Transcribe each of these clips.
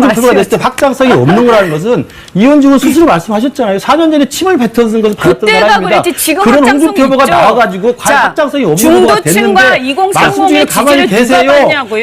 홍준표가 됐을 때 확장성이 없는 거라는 것은 이현주 의원 스스로 말씀하셨잖아요. 4년 전에 침을 뱉어쓴 것을 받았던 사람입니다. 그런 홍준표 후보가 나와가지고 과연 확장성이 없는 후보가 됐는데 말씀 중에 가만히 계세요.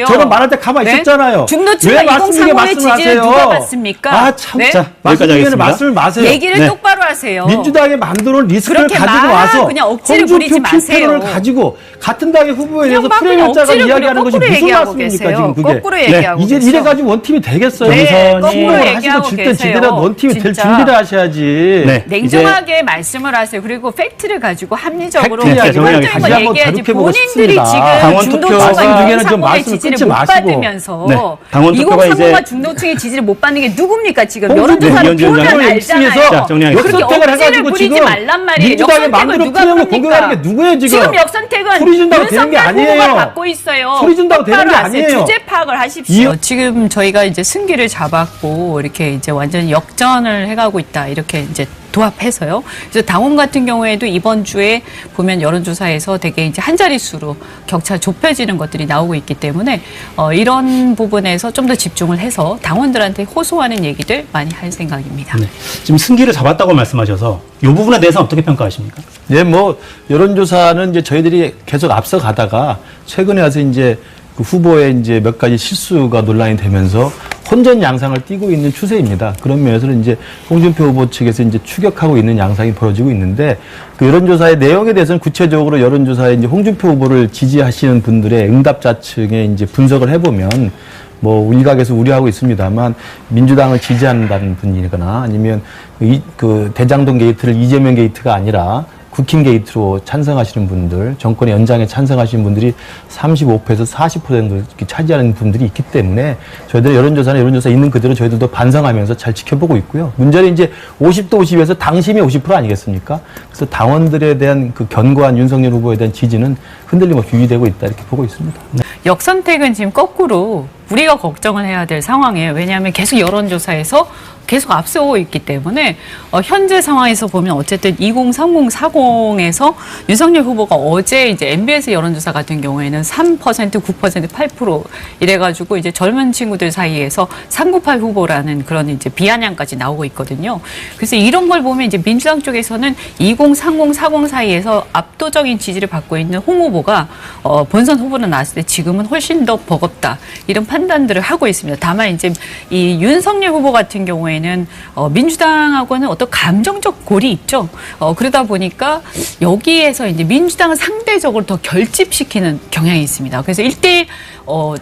저는 말할 때 가만히 있었잖아요. 중도층과 2030의 지지를 누가 받습니까? 아, 참. 네? 자, 말씀 중에는 말씀을 마세요. 얘기를 똑바로 하세요. 민주당이 만들어온 리스크를 가지고 와서 홍준표 필패를 가지고 같은 당의 후보에 대해서 프레임자가 이야기하는 것이 무슨 말씀입니까? 지금 그게. 거꾸로 얘기하고 이제 이래가지고 원팀이 되겠어요. 거꾸로 얘기하고 하시고 제대로 원팀이 될 준비를 하셔야지. 냉정하게 말씀을 하세요. 그리고 팩트를 가지고 합리적으로 객관적인 걸 얘기해야지. 본인들이 지금 중도층과 중에는 좀 2030의 말씀을 지지를 끊지 못 마시고. 받으면서 당원 투표가 2030과 중도층의 지지를 못 받는 게 누굽니까? 지금 여론조사를 보면 알잖아요. 그렇게 억지를 부리지 말란 말이에요. 역선택을 누가 합니까? 누구예요 지금? 지금 역선택은 소리 준다고 되는 게 윤석열 후보가 아니에요. 받고 있어요. 소리 준다고 되는 게 아니에요. 주제 파악을 하십시오. 지금 저희가 이제 승기를 잡았고 이렇게 이제 완전히 역전을 해가고 있다. 이렇게 이제 도합해서요. 그래서 당원 같은 경우에도 이번 주에 보면 여론조사에서 되게 이제 한 자릿수로 격차 좁혀지는 것들이 나오고 있기 때문에 이런 부분에서 좀 더 집중을 해서 당원들한테 호소하는 얘기들 많이 할 생각입니다. 네. 지금 승기를 잡았다고 말씀하셔서 이 부분에 대해서는 어떻게 평가하십니까? 네, 뭐 여론조사는 이제 저희들이 계속 앞서가다가 최근에 와서 이제 그 후보의 이제 몇 가지 실수가 논란이 되면서 혼전 양상을 띠고 있는 추세입니다. 그런 면에서는 이제 홍준표 후보 측에서 이제 추격하고 있는 양상이 벌어지고 있는데 그 여론조사의 내용에 대해서는 구체적으로 여론조사에 이제 홍준표 후보를 지지하시는 분들의 응답자층에 이제 분석을 해보면 뭐 일각에서 우려하고 있습니다만 민주당을 지지한다는 분이거나 아니면 그 대장동 게이트를 이재명 게이트가 아니라 국힘 게이트로 찬성하시는 분들, 정권의 연장에 찬성하시는 분들이 35%에서 40% 차지하는 분들이 있기 때문에 저희들 여론조사는 여론조사 있는 그대로 저희들도 반성하면서 잘 지켜보고 있고요. 문제는 이제 50대 50에서 당심이 50% 아니겠습니까? 그래서 당원들에 대한 그 견고한 윤석열 후보에 대한 지지는 흔들림 없이 유지되고 있다 이렇게 보고 있습니다. 네. 역선택은 지금 거꾸로 우리가 걱정을 해야 될 상황이에요. 왜냐하면 계속 여론조사에서 계속 앞서고 있기 때문에 현재 상황에서 보면 어쨌든 2030, 40에서 윤석열 후보가 어제 이제 MBS 여론조사 같은 경우에는 3%, 9%, 8% 이래가지고 이제 젊은 친구들 사이에서 398 후보라는 그런 이제 비아냥까지 나오고 있거든요. 그래서 이런 걸 보면 이제 민주당 쪽에서는 2030, 40 사이에서 압도적인 지지를 받고 있는 홍 후보가 본선 후보로 나왔을 때 지금은 훨씬 더 버겁다 이런 판단들을 하고 있습니다. 다만 이제 이 윤석열 후보 같은 경우에는 민주당하고는 어떤 감정적 골이 있죠. 그러다 보니까 여기에서 이제 민주당은 상대적으로 더 결집시키는 경향이 있습니다. 그래서 1대1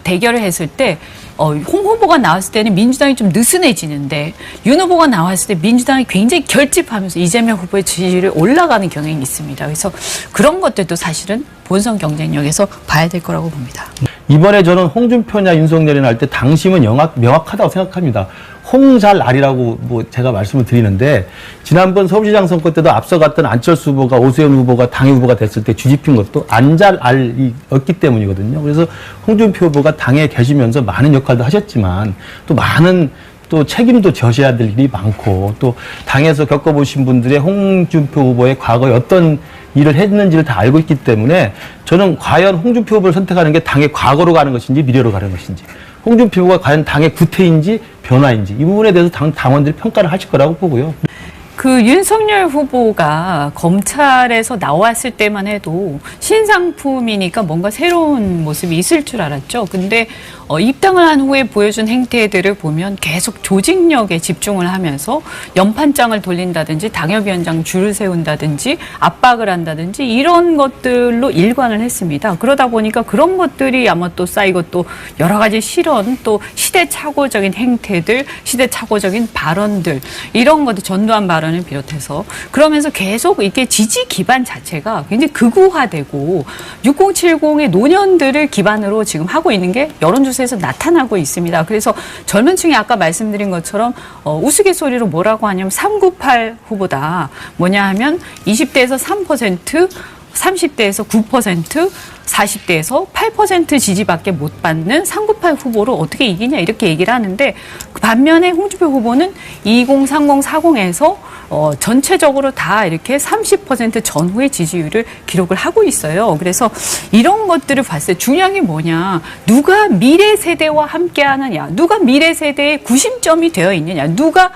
대결을 했을 때 홍 후보가 나왔을 때는 민주당이 좀 느슨해지는데 윤 후보가 나왔을 때 민주당이 굉장히 결집하면서 이재명 후보의 지지율이 올라가는 경향이 있습니다. 그래서 그런 것들도 사실은 본선 경쟁력에서 봐야 될 거라고 봅니다. 이번에 저는 홍준표냐 윤석열이나 할 때 당심은 명확하다고 생각합니다. 홍잘 알이라고 뭐 제가 말씀을 드리는데 지난번 서울시장 선거 때도 앞서갔던 안철수 후보가 오세훈 후보가 당의 후보가 됐을 때 뒤집힌 것도 안잘 알이었기 때문이거든요. 그래서 홍준표 후보가 당에 계시면서 많은 역할도 하셨지만 또 많은 또 책임도 져셔야 될 일이 많고 또 당에서 겪어보신 분들의 홍준표 후보의 과거에 어떤 일을 했는지를 다 알고 있기 때문에 저는 과연 홍준표 후보를 선택하는 게 당의 과거로 가는 것인지 미래로 가는 것인지 홍준표 후보가 과연 당의 구태인지 변화인지 이 부분에 대해서 당원들이 평가를 하실 거라고 보고요. 그 윤석열 후보가 검찰에서 나왔을 때만 해도 신상품이니까 뭔가 새로운 모습이 있을 줄 알았죠. 근데 입당을 한 후에 보여준 행태들을 보면 계속 조직력에 집중을 하면서 연판장을 돌린다든지 당협위원장 줄을 세운다든지 압박을 한다든지 이런 것들로 일관을 했습니다. 그러다 보니까 그런 것들이 아마 또 쌓이고 또 여러 가지 실언 또 시대착오적인 행태들, 시대착오적인 발언들 이런 것들 전두환 발언을 비롯해서 그러면서 계속 이렇게 지지 기반 자체가 굉장히 극우화되고 6070의 노년들을 기반으로 지금 하고 있는 게 여론조사에서 나타나고 있습니다. 그래서 젊은 층이 아까 말씀드린 것처럼 우스갯소리로 뭐라고 하냐면 398 후보다 뭐냐 하면 20대에서 3%, 30대에서 9%, 40대에서 8% 지지밖에 못 받는 398 후보를 어떻게 이기냐 이렇게 얘기를 하는데 그 반면에 홍준표 후보는 2030, 40에서 전체적으로 다 이렇게 30% 전후의 지지율을 기록을 하고 있어요. 그래서 이런 것들을 봤을 때 중요한 게 뭐냐. 누가 미래 세대와 함께 하느냐. 누가 미래 세대의 구심점이 되어 있느냐. 누가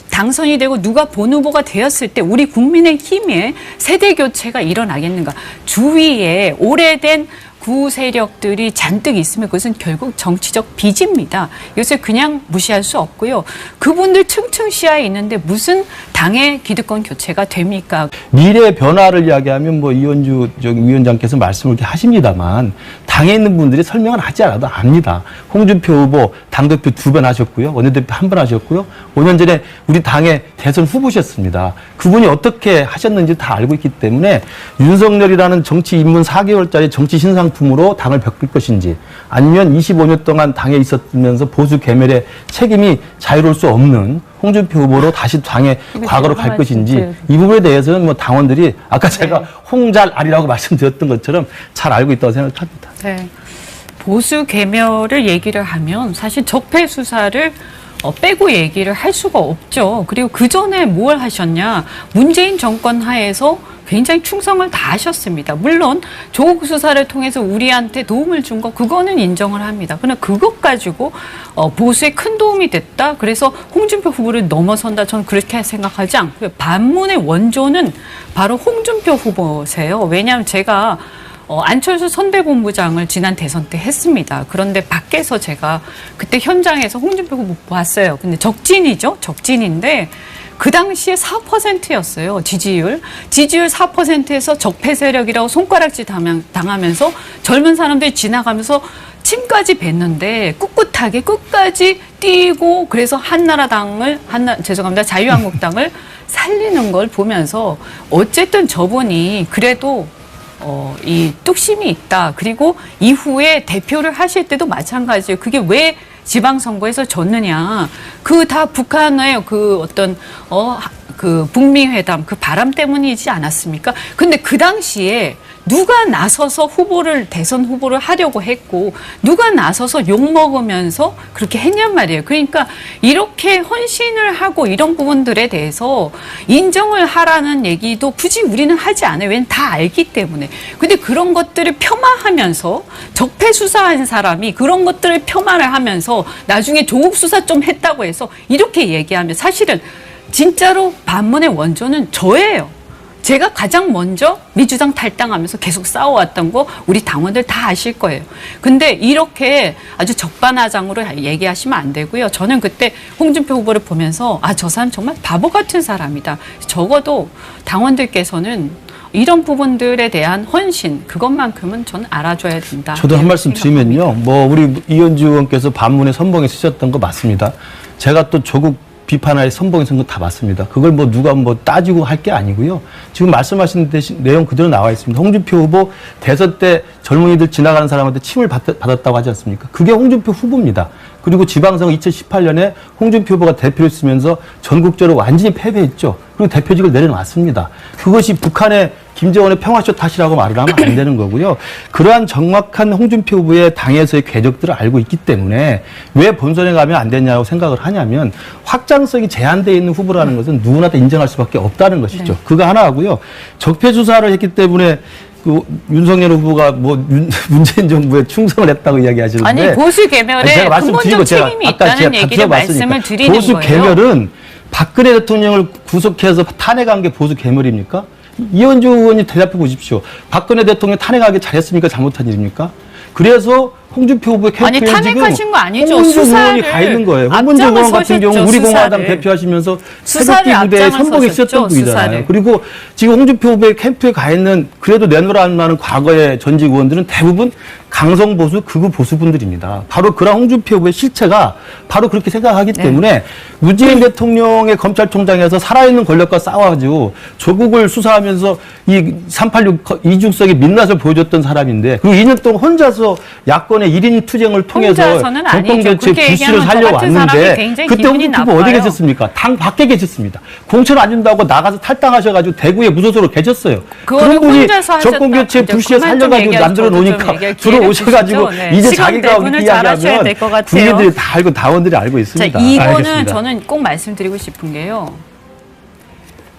당선이 되고 누가 본 후보가 되었을 때 우리 국민의 힘의 세대 교체가 일어나겠는가. 주위에 오래된 구 세력들이 잔뜩 있으면 그것은 결국 정치적 빚입니다. 이것을 그냥 무시할 수 없고요. 그분들 층층 시야에 있는데 무슨 당의 기득권 교체가 됩니까? 미래 변화를 이야기하면 뭐 이현주 위원장께서 말씀을 이렇게 하십니다만 당에 있는 분들이 설명을 하지 않아도 압니다. 홍준표 후보 당대표 2번 하셨고요. 원내대표 1번 하셨고요. 5년 전에 우리 당의 대선 후보셨습니다. 그분이 어떻게 하셨는지 다 알고 있기 때문에 윤석열이라는 정치 입문 4개월짜리 정치 신상품으로 당을 바꿀 것인지 아니면 25년 동안 당에 있었으면서 보수 괴멸의 책임이 자유로울 수 없는 홍준표 후보로 다시 당의 과거로 갈 것인지 이 부분에 대해서는 뭐 당원들이 아까 제가 홍잘알이라고 말씀드렸던 것처럼 잘 알고 있다고 생각합니다. 네. 보수 괴멸을 얘기를 하면 사실 적폐 수사를 빼고 얘기를 할 수가 없죠. 그리고 그 전에 뭘 하셨냐. 문재인 정권 하에서 굉장히 충성을 다하셨습니다. 물론 조국 수사를 통해서 우리한테 도움을 준 거 그거는 인정을 합니다. 그러나 그것 가지고 보수에 큰 도움이 됐다. 그래서 홍준표 후보를 넘어선다. 저는 그렇게 생각하지 않고요. 반문의 원조는 바로 홍준표 후보세요. 왜냐하면 제가 안철수 선대본부장을 지난 대선 때 했습니다. 그런데 밖에서 제가 그때 현장에서 홍준표 후보 봤어요. 근데 적진이죠. 적진인데 그 당시에 4%였어요. 지지율 4%에서 적폐 세력이라고 손가락질 당하면서 젊은 사람들이 지나가면서 침까지 뱉는데 꿋꿋하게 끝까지 뛰고 그래서 자유한국당을 살리는 걸 보면서 어쨌든 저분이 그래도 이 뚝심이 있다. 그리고 이후에 대표를 하실 때도 마찬가지예요. 그게 왜 지방선거에서 졌느냐. 그 다 북한의 그 어떤, 그 북미 회담, 그 바람 때문이지 않았습니까? 근데 그 당시에 누가 나서서 대선 후보를 하려고 했고, 누가 나서서 욕먹으면서 그렇게 했냔 말이에요. 그러니까 이렇게 헌신을 하고 이런 부분들에 대해서 인정을 하라는 얘기도 굳이 우리는 하지 않아요. 왜냐면 다 알기 때문에. 근데 그런 것들을 폄하하면서 적폐 수사한 사람이 그런 것들을 폄하를 하면서 나중에 조국 수사 좀 했다고 해서 이렇게 얘기하면 사실은 진짜로 반문의 원조는 저예요. 제가 가장 먼저 민주당 탈당하면서 계속 싸워왔던 거 우리 당원들 다 아실 거예요. 근데 이렇게 아주 적반하장으로 얘기하시면 안 되고요. 저는 그때 홍준표 후보를 보면서 저 사람 정말 바보 같은 사람이다. 적어도 당원들께서는 이런 부분들에 대한 헌신 그것만큼은 저는 알아줘야 된다. 저도 한 말씀 드리면요. 뭐 우리 이현주 의원께서 반문에 선봉에 쓰셨던 거 맞습니다. 제가 또 조국 비판하에 선봉에 쓴 거 다 맞습니다. 그걸 뭐 누가 뭐 따지고 할 게 아니고요. 지금 말씀하신 내용 그대로 나와 있습니다. 홍준표 후보 대선 때 젊은이들 지나가는 사람한테 침을 받았다고 하지 않습니까? 그게 홍준표 후보입니다. 그리고 지방선거 2018년에 홍준표 후보가 대표를 쓰면서 전국적으로 완전히 패배했죠. 그리고 대표직을 내려놨습니다. 그것이 북한의 김정은의 평화쇼 탓이라고 말을 하면 안 되는 거고요. 그러한 정확한 홍준표 후보의 당에서의 궤적들을 알고 있기 때문에 왜 본선에 가면 안 되냐고 생각을 하냐면 확장성이 제한되어 있는 후보라는 것은 누구나 다 인정할 수밖에 없다는 것이죠. 네. 그거 하나 하고요. 적폐 수사를 했기 때문에 그 윤석열 후보가 뭐 문재인 정부에 충성을 했다고 이야기하시는데 아니 보수 개멸에 근본적 책임이 있다는 얘기를 말씀을 드리는 보수 거예요. 개멸은 박근혜 대통령을 구속해서 탄핵한 게 보수 개멸입니까? 이현주 의원이 대답해 보십시오. 박근혜 대통령 탄핵하기 잘했습니까? 잘못한 일입니까? 그래서 홍준표 후보의 캠프에 지금 탄핵하신 거 아니죠. 홍문종 의원이 가 있는 거예요. 홍문종 의원 같은 경우 우리 공화당 대표하시면서 새벽기 부대에 선봉에 쓰셨던 분이잖아요. 그리고 지금 홍준표 후보의 캠프에 가 있는 그래도 내놓으라는 과거의 전직 의원들은 대부분 강성 보수, 극우 보수분들입니다. 바로 그런 홍준표 후보의 실체가 바로 그렇게 생각하기 때문에 문재인 대통령의 검찰총장에서 살아있는 권력과 싸워가지고 조국을 수사하면서 이 386 이중성의 민낯을 보여줬던 사람인데 그 2년 동안 혼자서 야권의 1인 투쟁을 통해서 혼자서는 아니죠. 정권교체 그렇게 부스를 얘기하면 저 살려고 같은 사람이 왔는데 굉장히 그때 기분이 홍준표 후보 어디 나빠요. 계셨습니까? 당 밖에 계셨습니다. 공천 안 준다고 나가서 탈당하셔가지고 대구에 무소속으로 계셨어요. 그거를 그런 분이 혼자서 하셨다. 정권교체 이제 부시에 그만 좀 살려가지고 얘기하죠. 만들어 저도 좀 놓으니까 얘기할 기회를 들어오셔가지고 주시죠. 네. 이제 시간 자기가 배분을 잘하셔야 이야기하면 될 것 같아요. 국민들이 다 알고 당원들이 알고 자, 있습니다. 이거는 알겠습니다. 저는 꼭 말씀드리고 싶은 게요.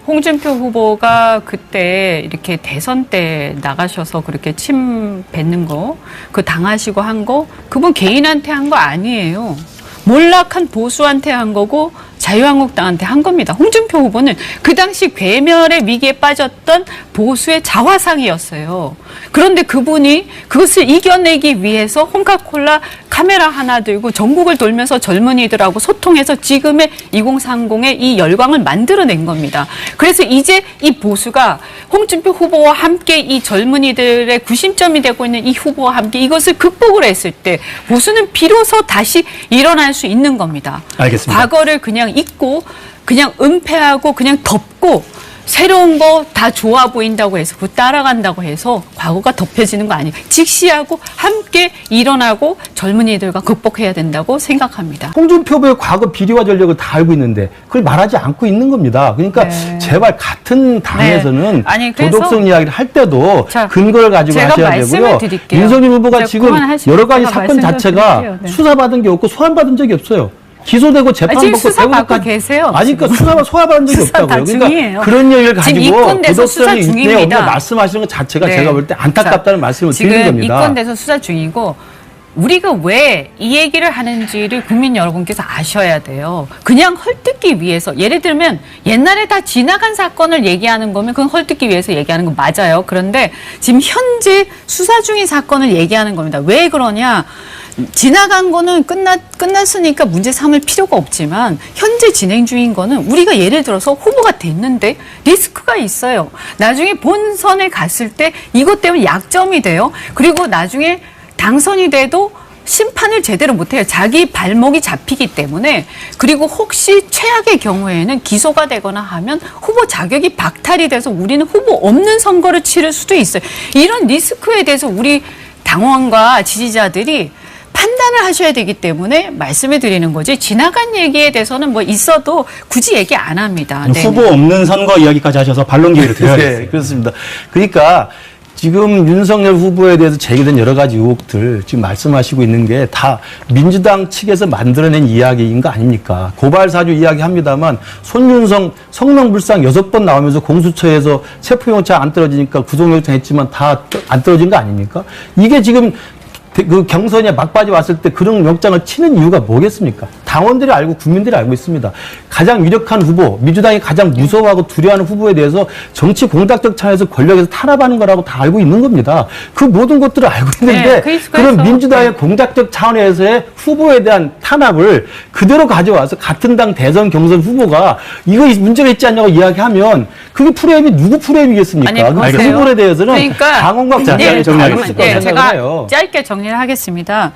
홍준표 후보가 그때 이렇게 대선 때 나가셔서 그렇게 침 뱉는 거, 그 당하시고 한 거, 그분 개인한테 한 거 아니에요. 몰락한 보수한테 한 거고 자유한국당한테 한 겁니다. 홍준표 후보는 그 당시 괴멸의 위기에 빠졌던 보수의 자화상이었어요. 그런데 그분이 그것을 이겨내기 위해서 홍카콜라 카메라 하나 들고 전국을 돌면서 젊은이들하고 소통해서 지금의 2030의 이 열광을 만들어낸 겁니다. 그래서 이제 이 보수가 홍준표 후보와 함께 이 젊은이들의 구심점이 되고 있는 이 후보와 함께 이것을 극복을 했을 때 보수는 비로소 다시 일어날 수 있는 겁니다. 알겠습니다. 과거를 그냥 잊고 그냥 은폐하고 그냥 덮고 새로운 거 다 좋아 보인다고 해서 그 따라간다고 해서 과거가 덮여지는 거 아니에요. 직시하고 함께 일어나고 젊은이들과 극복해야 된다고 생각합니다. 홍준표 후보의 과거 비리와 전력을 다 알고 있는데 그걸 말하지 않고 있는 겁니다. 그러니까 네. 제발 같은 당에서는 네. 아니, 그래서 도덕성 이야기를 할 때도 자, 근거를 가지고 제가 하셔야 말씀을 되고요. 드릴게요. 윤석열 후보가 자, 지금 그만하시고 여러 가지 제가 사건 말씀을 자체가 드릴게요. 네. 수사받은 게 없고 소환받은 적이 없어요. 기소되고 지금 재판받고 수사받고 계세요, 아니 그러니까 지금. 수사가 소환받은 적이 수사 다 없다고요. 중이에요. 그러니까 그런 얘기를 지금 가지고 입건돼서 수사 도덕성이 있네 없네 중입니다. 말씀하시는 것 자체가 네. 제가 볼 때 안타깝다는 자, 말씀을 지금 드리는 겁니다. 입건돼서 수사 중이고 우리가 왜 이 얘기를 하는지를 국민 여러분께서 아셔야 돼요. 그냥 헐뜯기 위해서 예를 들면 옛날에 다 지나간 사건을 얘기하는 거면 그건 헐뜯기 위해서 얘기하는 거 맞아요. 그런데 지금 현재 수사 중인 사건을 얘기하는 겁니다. 왜 그러냐? 지나간 거는 끝났으니까 문제 삼을 필요가 없지만 현재 진행 중인 거는 우리가 예를 들어서 후보가 됐는데 리스크가 있어요. 나중에 본선에 갔을 때 이것 때문에 약점이 돼요. 그리고 나중에 당선이 돼도 심판을 제대로 못해요. 자기 발목이 잡히기 때문에. 그리고 혹시 최악의 경우에는 기소가 되거나 하면 후보 자격이 박탈이 돼서 우리는 후보 없는 선거를 치를 수도 있어요. 이런 리스크에 대해서 우리 당원과 지지자들이 판단을 하셔야 되기 때문에 말씀을 드리는 거지 지나간 얘기에 대해서는 뭐 있어도 굳이 얘기 안 합니다. 네. 후보 없는 선거 이야기까지 하셔서 반론 기회를 드려야겠어요. 네, 그렇습니다. 그러니까 지금 윤석열 후보에 대해서 제기된 여러 가지 의혹들 지금 말씀하시고 있는 게 다 민주당 측에서 만들어낸 이야기인 거 아닙니까? 고발사주 이야기합니다만 손윤성 성명불상 6번 나오면서 공수처에서 체포영장 안 떨어지니까 구속영장 했지만 다 안 떨어진 거 아닙니까? 이게 지금 그 경선에 막바지 왔을 때 그런 영장을 치는 이유가 뭐겠습니까? 당원들이 알고 국민들이 알고 있습니다. 가장 유력한 후보, 민주당이 가장 무서워하고 두려워하는 후보에 대해서 정치 공작적 차원에서 권력에서 탄압하는 거라고 다 알고 있는 겁니다. 그 모든 것들을 알고 있는데 네, 그런 민주당의 공작적 차원에서의 후보에 대한 탄압을 그대로 가져와서 같은 당 대선 경선 후보가 이거 문제가 있지 않냐고 이야기하면 그게 프레임이 누구 프레임이겠습니까? 아니, 그 보세요. 후보에 대해서는 그러니까 당원과 국민이 알고 있을 거라고 생각을 제가 해요. 짧게 정리를 하겠습니다.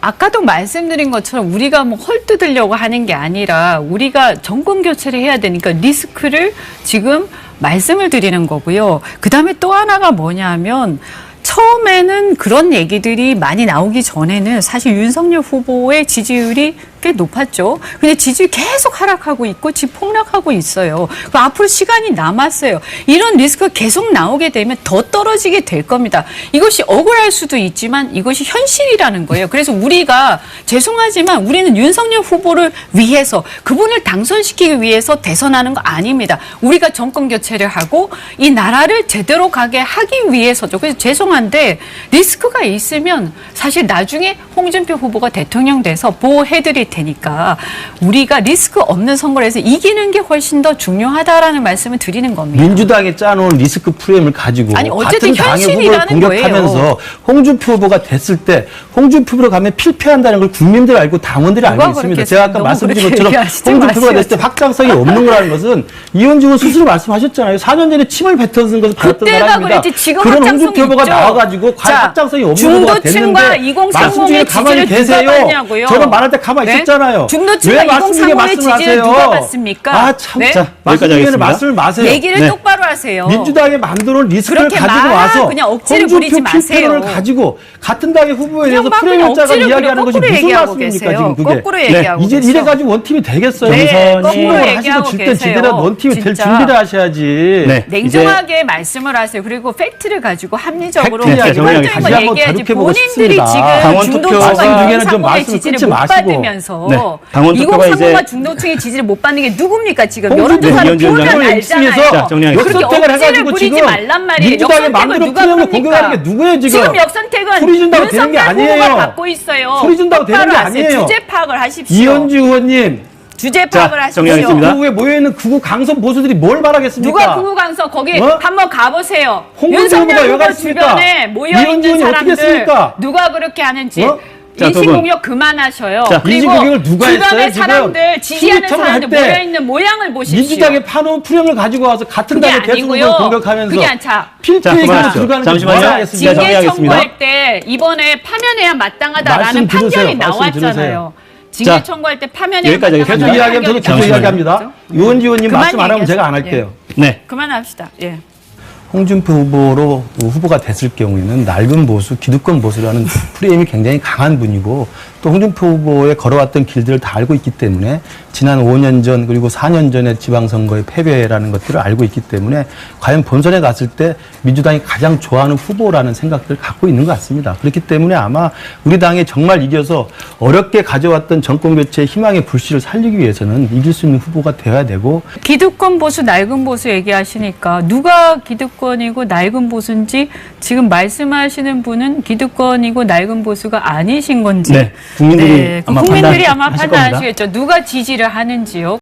아까도 말씀드린 것처럼 우리가 뭐 헐뜯으려고 하는 게 아니라 우리가 정권 교체를 해야 되니까 리스크를 지금 말씀을 드리는 거고요. 그다음에 또 하나가 뭐냐면 처음에는 그런 얘기들이 많이 나오기 전에는 사실 윤석열 후보의 지지율이 꽤 높았죠. 근데 지지율이 계속 하락하고 있고 지금 폭락하고 있어요. 그 앞으로 시간이 남았어요. 이런 리스크가 계속 나오게 되면 더 떨어지게 될 겁니다. 이것이 억울할 수도 있지만 이것이 현실이라는 거예요. 그래서 우리가 죄송하지만 우리는 윤석열 후보를 위해서 그분을 당선시키기 위해서 대선하는 거 아닙니다. 우리가 정권 교체를 하고 이 나라를 제대로 가게 하기 위해서죠. 그래서 죄송한데 리스크가 있으면 사실 나중에 홍준표 후보가 대통령 돼서 보호해드릴 테니까 우리가 리스크 없는 선거를 해서 이기는 게 훨씬 더 중요하다라는 말씀을 드리는 겁니다. 민주당이 짜놓은 리스크 프레임을 가지고 아니, 어쨌든 같은 당의 후보를 현실이라는 공격하면서 거예요. 홍준표 후보가 됐을 때 홍준표 후보로 가면 필패한다는 걸 국민들이 알고 당원들이 알고 누가 있습니다. 그렇게 제가 아까 너무 말씀드린 그렇게 것처럼 얘기하시지 홍준표 후보가 마세요. 됐을 때 확장성이 없는 거라는 것은 이현주 의원 스스로 말씀하셨잖아요. 4년 전에 침을 뱉어서 것을 받았던 그때가 사람입니다. 그랬지 지금 그런 확장성이 홍준표 후보가 있죠. 나와가지고 과연 자, 확장성이 없는 후보가 중도층과 됐는데 2030의 말씀 중에 가만히 지지를 계세요. 누가 받냐고요? 저는 말할 때 가만히 네? 있었잖아요. 중도층과 왜 말씀 중에 2030의 말씀을 지지를 하세요? 누가 받습니까? 아, 참. 네? 자, 말씀 여기까지 중에는 하겠습니다. 말씀을 마세요. 얘기를 네. 똑바로 하세요. 민주당이 만들어온 리스크를 그렇게 가지고 막 와서 그냥 억지를 홍준표 부리지 마세요. 필패를 가지고 같은 당의 후보에 그냥 대해서 막 그냥 프레임을 짜가 억지를 이야기하는 것이 거꾸로 무슨 얘기하고 말씀입니까 계세요. 지금 그게. 거꾸로 얘기하고 이제 계세요. 이래가지고 원팀이 되겠어요. 네, 정선이- 거꾸로 충동을 하시고 얘기하고 질때 계세요. 지대로 원팀이 될 진짜. 준비를 하셔야지. 네. 냉정하게 말씀을 하세요. 그리고 팩트를 가지고 합리적으로 팩트 이야기 객관적인 다시 걸 한번 얘기해야지. 다룩해보고 본인들이 싶습니다. 지금 당원 투표 중도층과 말씀 중에는 좀 2030의 말씀을 지지를 끊지 못 마시고. 받으면서 네. 당원 투표가 2030과 이제- 중도층의 지지를 못 받는 게 누굽니까 지금? 홍준표 여론조사를 이현주 보면 위원장님 알잖아요. 자, 정리하겠습니다. 그렇게 역선택을 억지를 해가지고 부리지 지금 말란 말이에요. 민주당이 역선택을 만들어 누가 프레임을 부릅니까? 공격하는 게 누구예요 지금? 지금 역선택은 소리 준다고 되는 게 윤석열 아니에요. 후보가 받고 있어요. 소리 준다고 되는 게 똑바로 하세요. 아니에요. 주제 파악을 하십시오. 이현주 의원님 주제 파악을 하십시오. 정리하겠습니다. 후보에 모여있는 극우 강성 보수들이 뭘 바라겠습니까? 누가 구구강서 거기 어? 한번 가보세요. 홍준표 윤석열 후보가 왜 후보 갔습니까? 주변에 모여 이현주 있는 의원이 어떻게 사람들 했습니까? 누가 그렇게 하는지 어? 자, 두 분. 인신공격 그만하셔요. 자, 그리고 인신공격을 누가 주변의 했어요, 지금? 사람들 지지하는 시민청을 사람들 할 때 모여 있는 모양을 보십시오. 민주당에 파놓은 프레임을 가지고 와서 같은 그게 당의 대통령을 아니고요. 공격하면서 그게 자 필패가 그만하시죠. 들어가는 잠시만요. 게 자, 징계 정리하겠습니다. 청구할 때 이번에 파면해야 마땅하다라는 말씀 들으세요. 판결이 말씀 나왔잖아요. 들으세요. 징계 자, 청구할 때 파면해야 여기까지 계속 하겠습니다. 이야기하면 저도 계속 잠시만요. 이야기합니다. 이원지 의원님 그만 말씀 안 하면 제가 안 얘기하세요. 할게요. 네. 그만합시다. 예. 홍준표 후보로 후보가 됐을 경우에는 낡은 보수, 기득권 보수라는 프레임이 굉장히 강한 분이고 또 홍준표 후보의 걸어왔던 길들을 다 알고 있기 때문에 지난 5년 전 그리고 4년 전의 지방선거의 패배라는 것들을 알고 있기 때문에 과연 본선에 갔을 때 민주당이 가장 좋아하는 후보라는 생각들을 갖고 있는 것 같습니다. 그렇기 때문에 아마 우리 당이 정말 이겨서 어렵게 가져왔던 정권교체의 희망의 불씨를 살리기 위해서는 이길 수 있는 후보가 되어야 되고 기득권 보수, 낡은 보수 얘기하시니까 누가 기득권이고 낡은 보수인지 지금 말씀하시는 분은 기득권이고 낡은 보수가 아니신 건지 네. 국민들이 그 아마 국민들이 아마 판단하실 겁니다. 판단하시겠죠. 누가 지지를 하는지요.